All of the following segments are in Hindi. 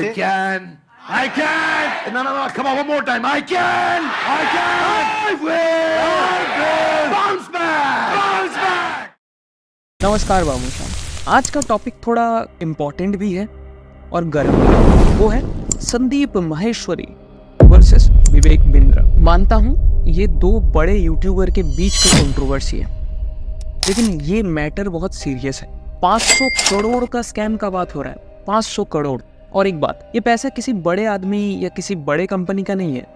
I can. No, come on, one more time. I can. I will. Bounce back. नमस्कार बाबूशान। आज का टॉपिक थोड़ा इम्पोर्टेंट भी है और गर्म भी है। वो है संदीप माहेश्वरी वर्सेस विवेक बिंद्रा। मानता हूँ ये दो बड़े यूट्यूबर के बीच की कंट्रोवर्सी है, लेकिन ये मैटर बहुत सीरियस है। 500 करोड़ का स्कैम का बात हो रहा है। 500 करोड़। और एक बात, ये पैसा किसी बड़े आदमी या किसी बड़े कंपनी का नहीं है,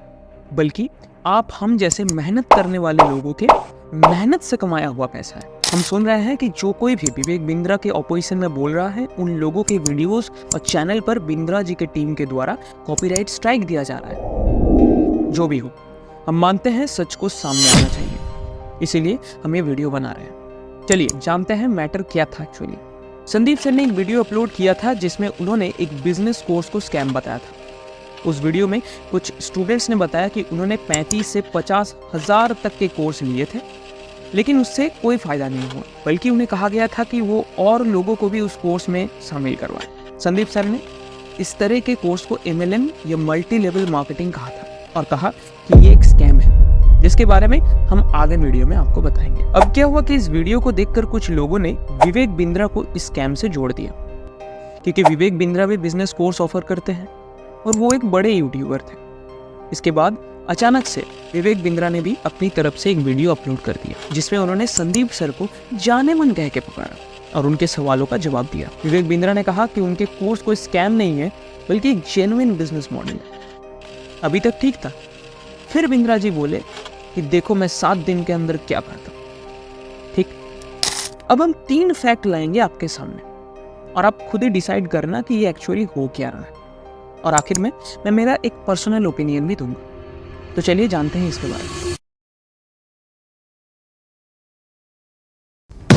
बल्कि आप हम जैसे मेहनत करने वाले लोगों के मेहनत से कमाया हुआ पैसा है। हम सुन रहे हैं कि जो कोई भी विवेक बिंद्रा के ऑपोजिशन में बोल रहा है, उन लोगों के वीडियोस और चैनल पर बिंद्रा जी के टीम के द्वारा कॉपीराइट स्ट्राइक दिया जा रहा है। जो भी हो, हम मानते हैं सच को सामने आना चाहिए, इसीलिए हम ये वीडियो बना रहे हैं। चलिए जानते हैं मैटर क्या था एक्चुअली। संदीप सर ने एक वीडियो अपलोड किया था जिसमें उन्होंने एक बिजनेस कोर्स को स्कैम बताया था। उस वीडियो में कुछ स्टूडेंट्स ने बताया कि उन्होंने 35 से 50 हज़ार तक के कोर्स लिए थे, लेकिन उससे कोई फ़ायदा नहीं हुआ, बल्कि उन्हें कहा गया था कि वो और लोगों को भी उस कोर्स में शामिल करवाएं। संदीप सर ने इस तरह के कोर्स को MLM या मल्टी लेवल मार्केटिंग कहा था और कहा कि ये एक स्कैम है, जिसके बारे में हम आगे वीडियो में आपको बताएंगे। अब क्या हुआ कि इस वीडियो को देखकर कुछ लोगों ने विवेक बिंद्रा को इस स्कैम से जोड़ दिया, क्योंकि विवेक बिंद्रा भी बिजनेस कोर्स ऑफर करते हैं और वो एक बड़े यूट्यूबर थे। इसके बाद अचानक से विवेक बिंद्रा ने भी अपनी तरफ से एक वीडियो अपलोड कर दिया, जिसमें उन्होंने संदीप सर को जाने मन कह के पुकारा और उनके सवालों का जवाब दिया। विवेक बिंद्रा ने कहा कि उनके कोर्स कोई स्कैम नहीं है, बल्कि एक जेन्युइन बिजनेस मॉडल है। अभी तक ठीक था, फिर बिंद्रा जी बोले कि देखो मैं 7 दिन के अंदर क्या करता हूं। ठीक, अब हम 3 फैक्ट लाएंगे आपके सामने और आप खुद ही डिसाइड करना कि ये एक्चुअली हो क्या रहा है, और आखिर में मैं मेरा एक पर्सनल ओपिनियन भी दूंगा। तो चलिए जानते हैं इसके बारे में।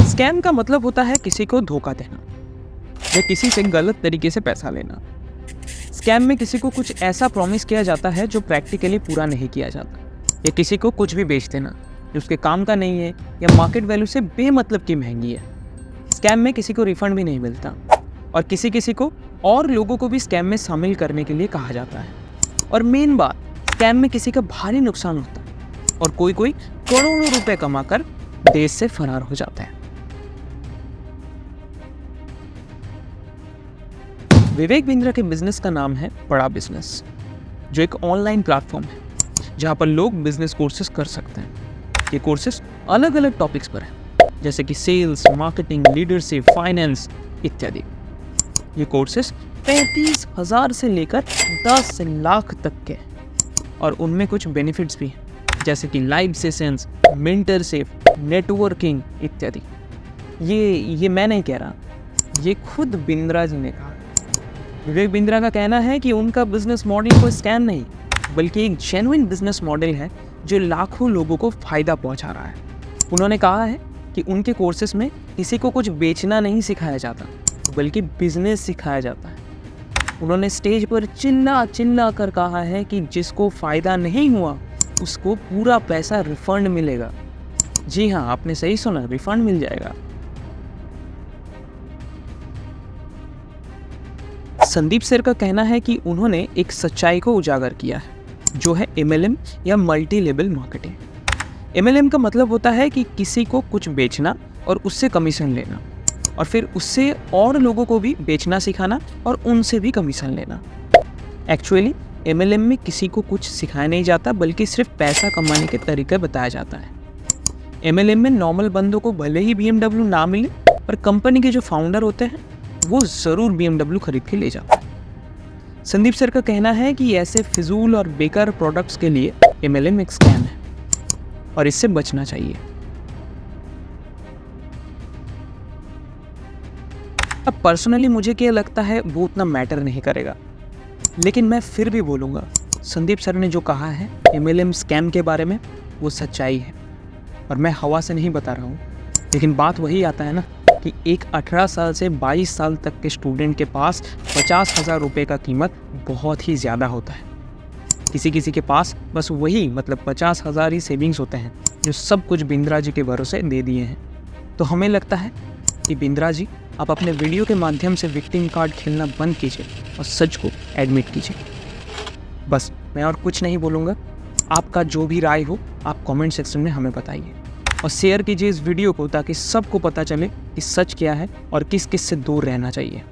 स्कैम का मतलब होता है किसी को धोखा देना या किसी से गलत तरीके से पैसा लेना। स्कैम में किसी को कुछ ऐसा प्रॉमिस किया जाता है जो प्रैक्टिकली पूरा नहीं किया जाता, या किसी को कुछ भी बेच देना जो उसके काम का नहीं है या मार्केट वैल्यू से बेमतलब की महंगी है। स्कैम में किसी को रिफंड भी नहीं मिलता, और किसी को और लोगों को भी स्कैम में शामिल करने के लिए कहा जाता है। और मेन बात, स्कैम में किसी का भारी नुकसान होता है और कोई करोड़ों रुपए कमाकर देश से फरार हो जाता है। विवेक बिंद्रा के बिजनेस का नाम है बड़ा बिजनेस, जो एक ऑनलाइन प्लेटफॉर्म है जहाँ पर लोग बिजनेस कोर्सेज कर सकते हैं। ये कोर्सेज अलग अलग टॉपिक्स पर हैं, जैसे कि सेल्स, मार्केटिंग, लीडरशिप, फाइनेंस इत्यादि। ये कोर्सेज 35,000 से लेकर 10 लाख तक के, और उनमें कुछ बेनिफिट्स भी हैं, जैसे कि लाइव सेशंस, मेंटरशिप, नेटवर्किंग इत्यादि। ये मैं नहीं कह रहा, ये खुद बिंद्रा जी ने कहा। विवेक बिंद्रा का कहना है कि उनका बिजनेस मॉडल कोई स्कैम नहीं, बल्कि एक जेन्युइन बिजनेस मॉडल है जो लाखों लोगों को फ़ायदा पहुंचा रहा है। उन्होंने कहा है कि उनके कोर्सेज में किसी को कुछ बेचना नहीं सिखाया जाता, बल्कि बिजनेस सिखाया जाता है। उन्होंने स्टेज पर चिल्ला कर कहा है कि जिसको फ़ायदा नहीं हुआ उसको पूरा पैसा रिफंड मिलेगा। जी हाँ, आपने सही सुना, रिफंड मिल जाएगा। संदीप सर का कहना है कि उन्होंने एक सच्चाई को उजागर किया है, जो है MLM या मल्टी लेवल मार्केटिंग। MLM का मतलब होता है कि किसी को कुछ बेचना और उससे कमीशन लेना, और फिर उससे और लोगों को भी बेचना सिखाना और उनसे भी कमीशन लेना। एक्चुअली MLM में किसी को कुछ सिखाया नहीं जाता, बल्कि सिर्फ पैसा कमाने के तरीके बताया जाता है। MLM में नॉर्मल बंदों को भले ही BMW ना मिले, पर कंपनी के जो फाउंडर होते हैं वो ज़रूर BMW खरीद के ले जाते हैं। संदीप सर का कहना है कि ऐसे फिजूल और बेकार प्रोडक्ट्स के लिए MLM एक स्कैम है और इससे बचना चाहिए। अब पर्सनली मुझे क्या लगता है, वो उतना मैटर नहीं करेगा, लेकिन मैं फिर भी बोलूँगा, संदीप सर ने जो कहा है MLM स्कैम के बारे में, वो सच्चाई है, और मैं हवा से नहीं बता रहा हूँ। लेकिन बात वही आता है ना कि एक 18 साल से 22 साल तक के स्टूडेंट के पास 50,000 रुपये का कीमत बहुत ही ज़्यादा होता है। किसी के पास बस वही 50,000 ही सेविंग्स होते हैं, जो सब कुछ बिंद्रा जी के भरोसे दे दिए हैं। तो हमें लगता है कि बिंद्रा जी आप अपने वीडियो के माध्यम से विक्टिम कार्ड खेलना बंद कीजिए और सच को एडमिट कीजिए। बस मैं और कुछ नहीं बोलूँगा। आपका जो भी राय हो आप कमेंट सेक्शन में हमें बताइए और शेयर कीजिए इस वीडियो को ताकि सबको पता चले कि सच क्या है और किस किस से दूर रहना चाहिए।